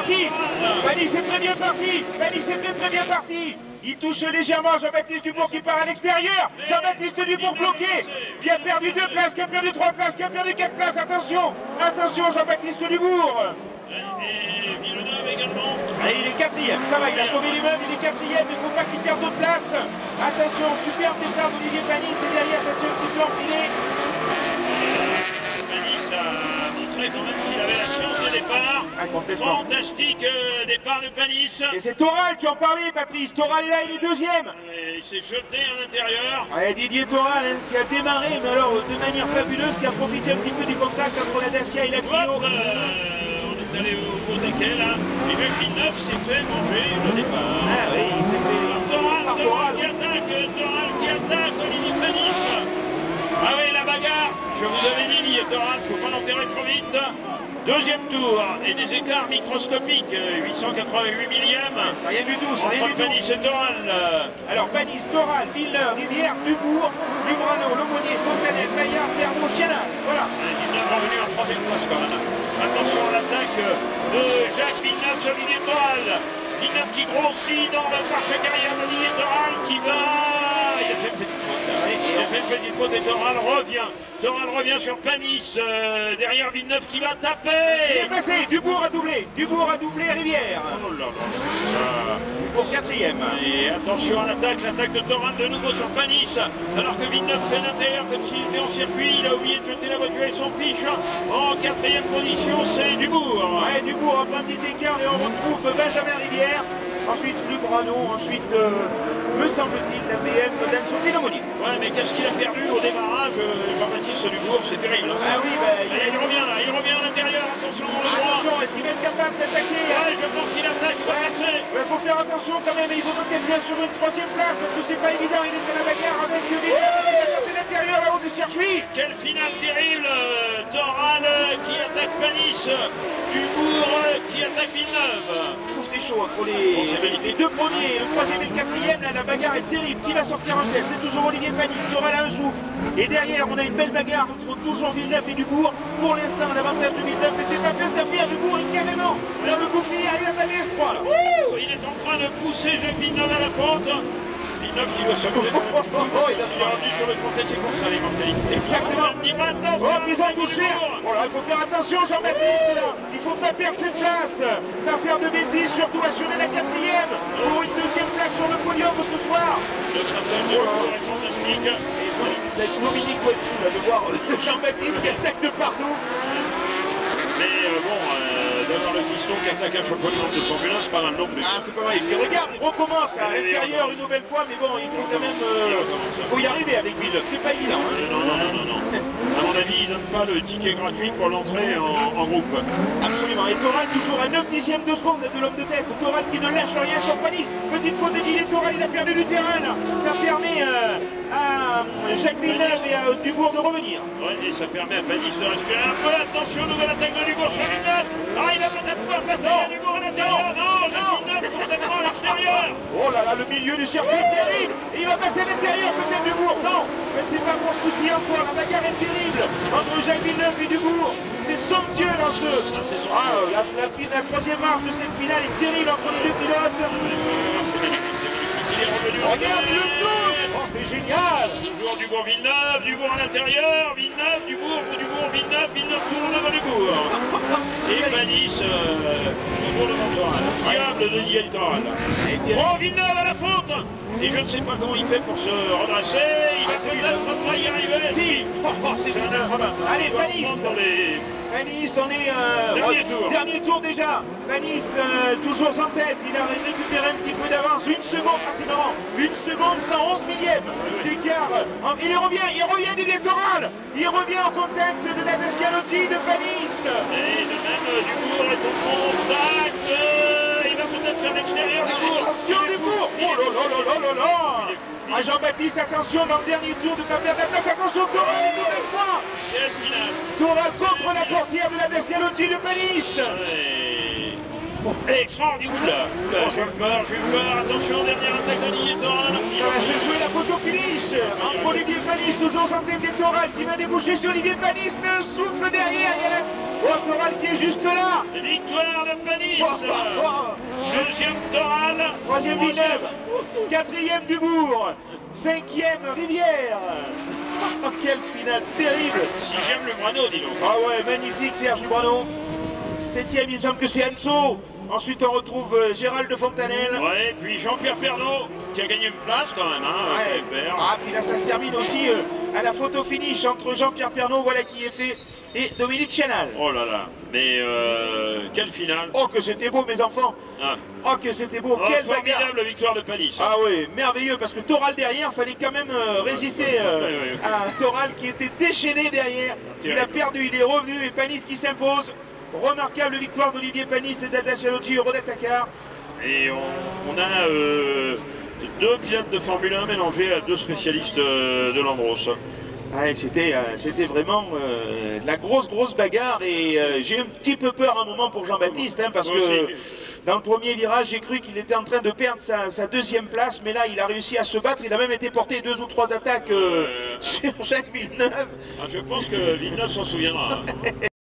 parti. Panis est très bien parti. Panis est très bien parti. Il touche légèrement Jean-Baptiste Dubourg qui part à l'extérieur. Jean-Baptiste Dubourg bloqué. Qui a perdu 2 places, qui a perdu 3 places, qui a perdu 4 places. Attention, attention Jean-Baptiste Dubourg. Et Villeneuve également. Et il est 4e, ça va, il a sauvé les meubles, il est 4e, il ne faut pas qu'il perde de place. Attention, superbe départ d'Olivier Panis et derrière ça s'est un petit peu enfilé. Panis a montré quand même qu'il avait la chance de départ. Fantastique départ de Panis. Et c'est Toral, tu en parlais Patrice, Toral est là, il est 2e. Et il s'est jeté à l'intérieur. Ouais, Didier Toral hein, qui a démarré, mais alors de manière fabuleuse, qui a profité un petit peu du contact entre la Dacia et la Clio. On est allé au bout desquels, hein. Et le Villeneuve s'est fait manger le départ. Ah oui, il s'est fait... Toral qui attaque, Olivier Panis. Ah oui, la bagarre. Je vous avais dit, Olivier Toral, il ne faut pas l'enterrer trop vite. Deuxième tour, et des écarts microscopiques, 888 millièmes. C'est rien du tout, c'est rien du tout. Panis et Toral. Alors Panis, Toral, Villeneuve, Rivière, Dubourg, Lubrano, Lomonier, Fontanelle, Maillard, Fermo, Chienal. Voilà. Villeneuve revenu en 3e place quand même. Attention à l'attaque de Jacques Villeneuve sur Olivier Toral. Villeneuve qui grossit dans le marche carrière d'Olivier Toral qui va... Il a fait une petite faute. Il a fait une petite faute et Toral revient. Toral revient sur Panis. Derrière Villeneuve qui va taper. Il est passé. Dubourg a doublé. Dubourg a doublé Rivière. Oh là là. Pour 4e. Et attention à l'attaque de Toral de nouveau sur Panis. Alors que Villeneuve fait l'intérieur comme s'il était en circuit. Il a oublié de jeter la voiture et son fiche. En 4e position, c'est Dubourg. Ouais, Dubourg a un petit écart et on retrouve Benjamin Rivière. Ensuite Lubrano, ensuite, me semble-t-il, la BM d'Anne-Sophie Lomonier. Ouais, mais qu'est-ce qu'il a perdu au démarrage, Jean-Baptiste Dubourg, c'est terrible. Hein. Ah oui, bah, il revient là, il revient à l'intérieur, attention, attention, est-ce qu'il va être capable d'attaquer? Ouais, je pense qu'il attaque, il va passer. Il faut faire attention quand même, il faut peut-être bien sur une 3e place, parce que c'est pas évident, il est à la bagarre avec Villeneuve, parce qu'il va passer l'intérieur là-haut du circuit. Quelle finale terrible, Toral qui attaque Panis, Dubourg qui attaque Villeneuve. C'est chaud entre les 2 premiers, le 3e et le 4e, là la bagarre est terrible. Qui va sortir en tête? C'est toujours Olivier Panis, Toral a un souffle. Et derrière, on a une belle bagarre entre toujours Villeneuve et Dubourg. Pour l'instant, l'avantage de Villeneuve, mais c'est pas fait cette affaire. Dubourg est carrément dans le bouclier, il a tapé S3 là. Il est en train de pousser Jacques Villeneuve à la faute. Villeneuve qui doit s'amuser. Il est revenu sur le trophée, c'est pour ça les qualifiés. Exactement. Oh, ils ont touché. Voilà, il faut faire attention, Jean-Baptiste là. Il faut pas perdre cette place. Pas faire de bêtises, surtout assurer la 4e pour une 2e place sur le podium ce soir. Le traçage de Dubourg est fantastique. Et Dominique doit être fou là, de voir Jean-Baptiste qui attaque de partout. Mais bon, d'avoir le fiston qui attaque un championnat de championnat, c'est pas mal non plus. Ah, c'est pas mal. Et puis regarde, il recommence à l'intérieur une nouvelle fois, mais bon, il faut quand même. Il faut y arriver avec Villeneuve, c'est pas évident. Hein. Non. À mon avis, il donne pas le ticket gratuit pour l'entrée en groupe. Absolument. Et Toral toujours à 9 dixièmes de seconde de l'homme de tête. Toral qui ne lâche rien sur Panis. Petite faute de Didier Toral, il a perdu du terrain là. Ça permet à Jacques Villeneuve et à Dubourg de revenir. Ouais, et ça permet à Panis de respirer un peu. Attention, nouvelle attaque de Dubourg sur Villeneuve. Ah, il va peut-être pouvoir passer à Dubourg à l'intérieur. Non, Jacques Villeneuve complètement à l'extérieur. Oh là là, le milieu du circuit est terrible. Et il va passer à l'intérieur peut-être Dubourg. Non, mais c'est pas pour ce coup-ci encore. La bagarre est terrible entre Jacques Villeneuve et Dubourg. C'est somptueux dans ce... la 3e marche de cette finale est terrible entre les 2 pilotes. Regarde le 12. Oh, c'est génial. Toujours Dubourg-Villeneuve, Dubourg à l'intérieur, Villeneuve, Dubourg, Villeneuve tourne devant Dubourg. Et Panis, toujours devant Toral. Diable de Didier Toral. Oh, Villeneuve à la faute. Et je ne sais pas comment il fait pour se redresser. Il va peut-être pas y arriver. Si. C'est génial. Allez, Panis. Panis, on est dernier tour déjà. Panis toujours en tête, il a récupéré un petit peu d'avance, 1 seconde, ah c'est marrant, 1 seconde 111 millième d'écart. Il revient Didier Toral, il revient en contact de la Dacia Lotti de Panis. Et de même Dubourg est en contact, il va peut-être faire l'extérieur Dubourg. Attention Dubourg, oh là. Ah Jean-Baptiste, attention dans le dernier tour de ne pas perdre la place, attention Toral une nouvelle fois. Toral contre la portière de la Dacia Lotti de Panis. Extraordinaire. J'ai eu peur, attention, dernière attaque de Didier Toral. Ça va se jouer la photo finish entre Olivier Panis, toujours en tête et Toral qui va déboucher sur Olivier Panis, mais un souffle derrière, il y a Oh, Toral qui est juste là. Victoire de Panis. Deuxième Toral. Troisième Villeneuve. Quatrième Dubourg. Cinquième Rivière. Oh, quelle finale terrible. Sixième le Brano, dis donc. Ah ouais, magnifique Serge Dubrano. Septième, il me semble que c'est Anso. Ensuite, on retrouve Gérald de Fontanelle. Ouais, puis Jean-Pierre Pernaut, qui a gagné une place quand même, hein, ouais. Ah, puis là, ça se termine aussi à la photo finish entre Jean-Pierre Pernaut, voilà qui est fait, et Dominique Chenal. Oh là là, mais quelle finale. Oh, que c'était beau, mes enfants. Ah. Oh, que c'était beau, oh, quelle formidable bagarre. Victoire de Panis. Ah oui, merveilleux, parce que Toral derrière, il fallait quand même résister à Toral qui était déchaîné derrière. Il a perdu, il est revenu, et Panis qui s'impose. Remarquable victoire d'Olivier Panis et d'Ada Chaloggi, Rodet Takar. Et on a deux pilotes de Formule 1 mélangés à deux spécialistes de l'Ambros. Ouais, c'était vraiment la grosse bagarre et j'ai un petit peu peur un moment pour Jean-Baptiste hein, parce que dans le premier virage j'ai cru qu'il était en train de perdre sa deuxième place, mais là il a réussi à se battre, il a même été porté 2 ou 3 attaques sur Jacques Villeneuve. Ah, je pense que Villeneuve s'en souviendra.